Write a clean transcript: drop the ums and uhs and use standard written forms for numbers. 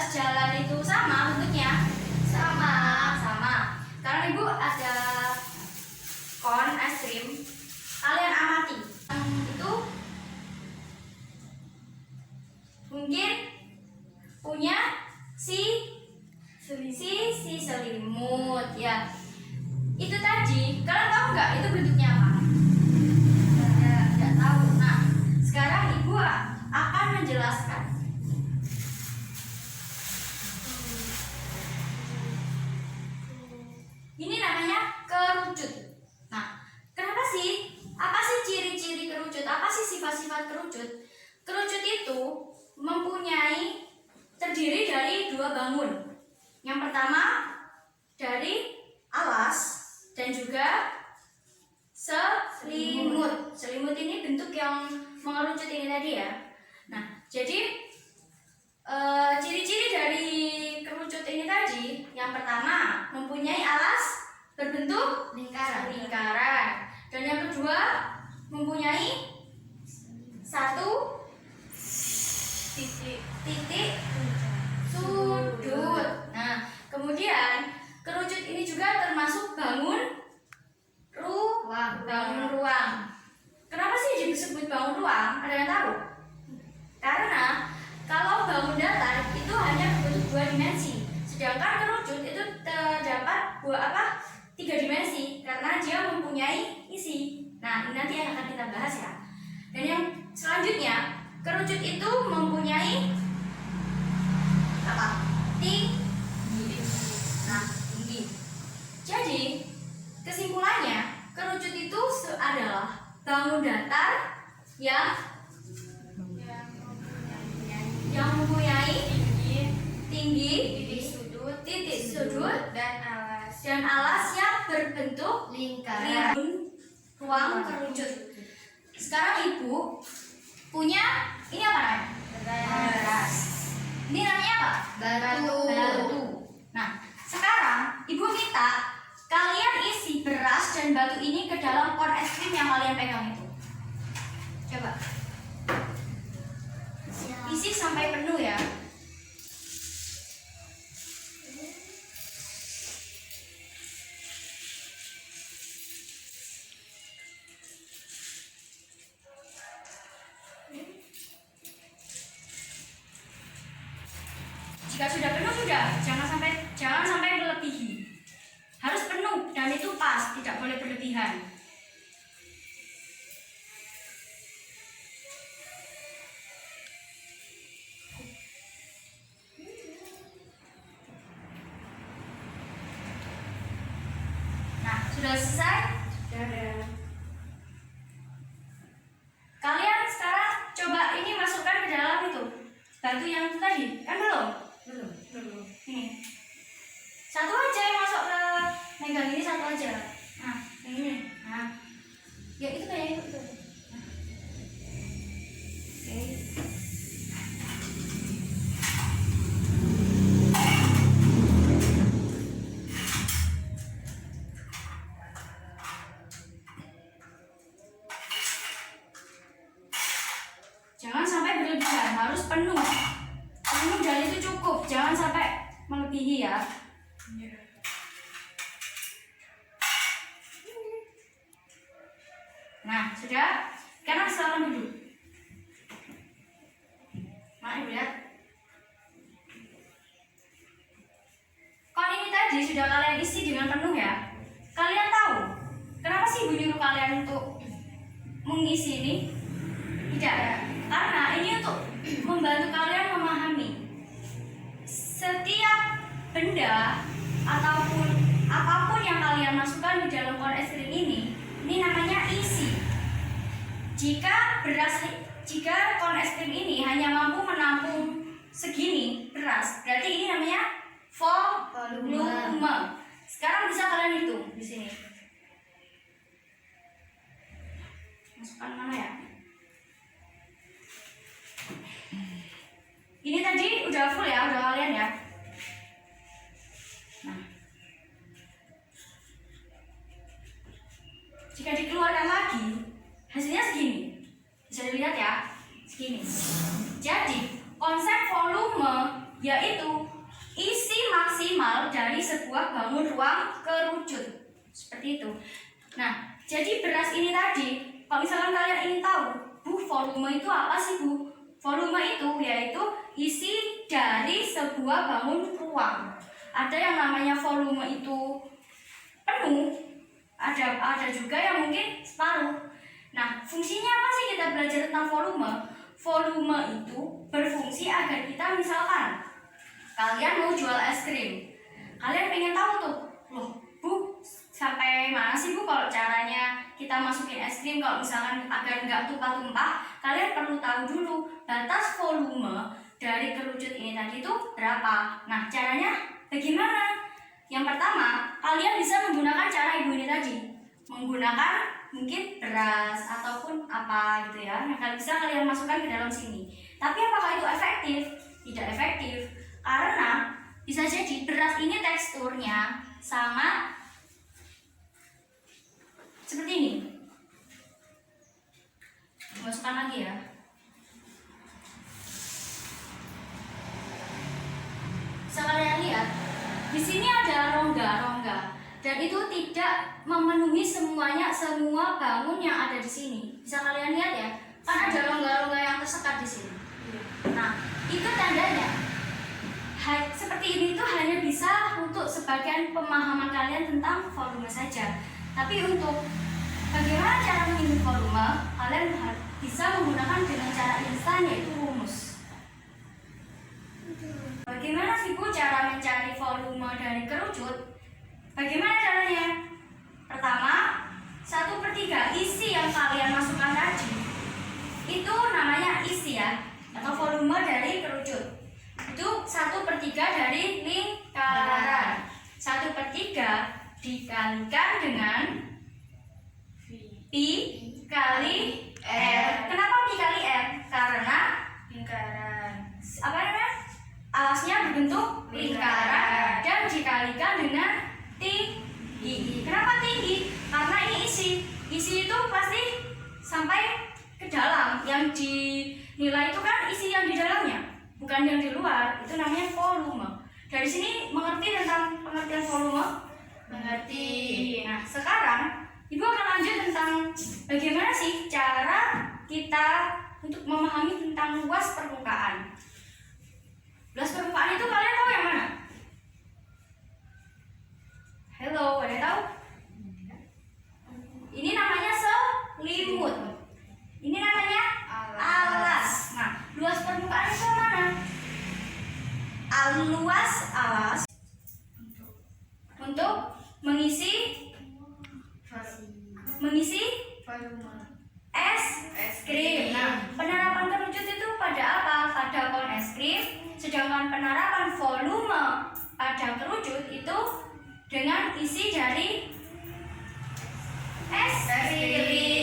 gelas jalan itu sama bentuknya? Sama. Karena Ibu ada kon es krim. Kalian amati. Itu mungkin punya si selimut ya. Itu tadi, kalian tahu nggak itu bentuknya apa? Nggak tahu. Nah, sekarang Ibu akan menjelaskan. Ini namanya kerucut. Nah, kenapa sih? Apa sih ciri-ciri kerucut? Apa sih sifat-sifat kerucut? Kerucut itu terdiri dari dua bangun. Yang pertama dari alas dan juga selimut. Selimut ini bentuk yang mengerucut ini tadi ya. Nah, jadi ciri-ciri dari kerucut ini tadi, yang pertama mempunyai alas berbentuk lingkaran, dan yang kedua mempunyai satu titik sudut. Nah, kemudian kerucut ini juga termasuk bangun ruang. Kenapa sih disebut bangun ruang? Ada yang tahu? Karena kalau bangun datar itu hanya berbentuk 2 dimensi, sedangkan kerucut itu terdapat 3 dimensi karena dia mempunyai isi. Nah, ini nanti yang akan kita bahas ya. Dan yang selanjutnya, kerucut itu mempunyai tinggi. Nah, tinggi. Jadi, kesimpulannya, kerucut itu adalah bangun datar yang mempunyai tinggi, titik sudut dan alas yang berbentuk lingkaran. Ruang kerucut. Sekarang Ibu punya ini apa namanya? Beras. Ini namanya apa? Batu. Nah, sekarang Ibu minta kalian isi beras dan batu ini ke dalam kon es krim yang kalian pegang itu. Coba. Isi sampai penuh ya. Jika sudah penuh jangan sampai melebihi. Harus penuh dan itu pas, tidak boleh berlebihan. Nah, sudah selesai? Sudah. Kalian sekarang coba ini masukkan ke dalam itu batu yang tadi, kan belum. Ini satu aja yang masuk ke megang ini, satu aja. Nah, ini. Nah, ya itu kayak itu. Oke. Jangan sampai berlebihan, harus penuh dan itu cukup, jangan sampai melebihi ya. Nah, sudah. Sekarang silakan duduk. Mari lihat. Kon ini tadi sudah kalian isi dengan penuh ya. Kalian tahu kenapa sih Ibu nyuruh kalian untuk mengisi ini? Tidak, karena ini untuk membantu kalian memahami setiap benda ataupun apapun yang kalian masukkan di dalam kon es krim ini namanya isi. Jika kon es krim ini hanya mampu menampung segini beras, berarti ini namanya volume. Sekarang bisa kalian hitung di sini. Masukkan mana ya? Ini tadi udah full ya, udah kalian ya. Nah, jika dikeluarkan lagi, hasilnya segini. Bisa dilihat ya, segini. Jadi konsep volume yaitu isi maksimal dari sebuah bangun ruang kerucut. Seperti itu. Nah, jadi beras ini tadi, kalau misalkan kalian ingin tahu, Bu, volume itu apa sih, Bu? Volume itu yaitu isi dari sebuah bangun ruang. Ada yang namanya volume itu penuh, ada juga yang mungkin separuh. Nah, fungsinya apa sih kita belajar tentang volume? Volume itu berfungsi agar kita misalkan kalian mau jual es krim, kalian pengen tahu tuh, loh Bu, sampai mana sih Bu kalau caranya kita masukin es krim kalau misalkan agar nggak tumpah-tumpah? Kalian perlu tahu dulu batas volume dari kerucut ini tadi itu berapa. Nah, caranya bagaimana? Yang pertama, kalian bisa menggunakan cara ibu ini tadi, menggunakan mungkin beras ataupun apa gitu ya, yang bisa kalian masukkan ke dalam sini. Tapi apakah itu efektif? Tidak efektif, karena bisa jadi beras ini teksturnya sangat seperti ini. Masukkan lagi ya. Bisa kalian lihat, di sini ada rongga-rongga. Dan itu tidak memenuhi semua bangun yang ada di sini. Bisa kalian lihat ya, kan ada rongga-rongga yang tersekat di sini. Nah, itu tandanya seperti ini itu hanya bisa untuk sebagian pemahaman kalian tentang volume saja. Tapi untuk bagaimana cara menghitung volume, kalian bisa menggunakan dengan cara instan, yaitu rumus. Bagaimana sih Bu cara mencari volume dari kerucut? Bagaimana caranya? Pertama, 1/3 isi yang kalian masukkan tadi itu namanya isi ya, atau volume dari kerucut. Itu 1/3 dari lingkaran. 1/3 dikalikan dengan pi kali r. Kenapa pi kali r? Karena lingkaran apa namanya? Alasnya berbentuk lingkaran dan dikalikan dengan tinggi. Kenapa tinggi? Karena ini isi. Isi itu pasti sampai ke dalam. Yang dinilai itu kan isi yang di dalamnya, bukan yang di luar. Itu namanya volume. Dari sini mengerti tentang pengertian volume? Mengerti. Nah, sekarang Ibu akan lanjut tentang bagaimana sih cara kita untuk memahami tentang luas permukaan. Luas permukaan itu kalian tahu yang mana? Halo, ada tahu? Ini namanya selimut. Ini namanya alas. Nah, luas permukaan itu mana? Luas alas untuk mengisi es krim. Nah, penerapan kerucut itu pada apa? Pada kon es krim. Sedangkan penerapan volume pada kerucut itu dengan isi dari es krim.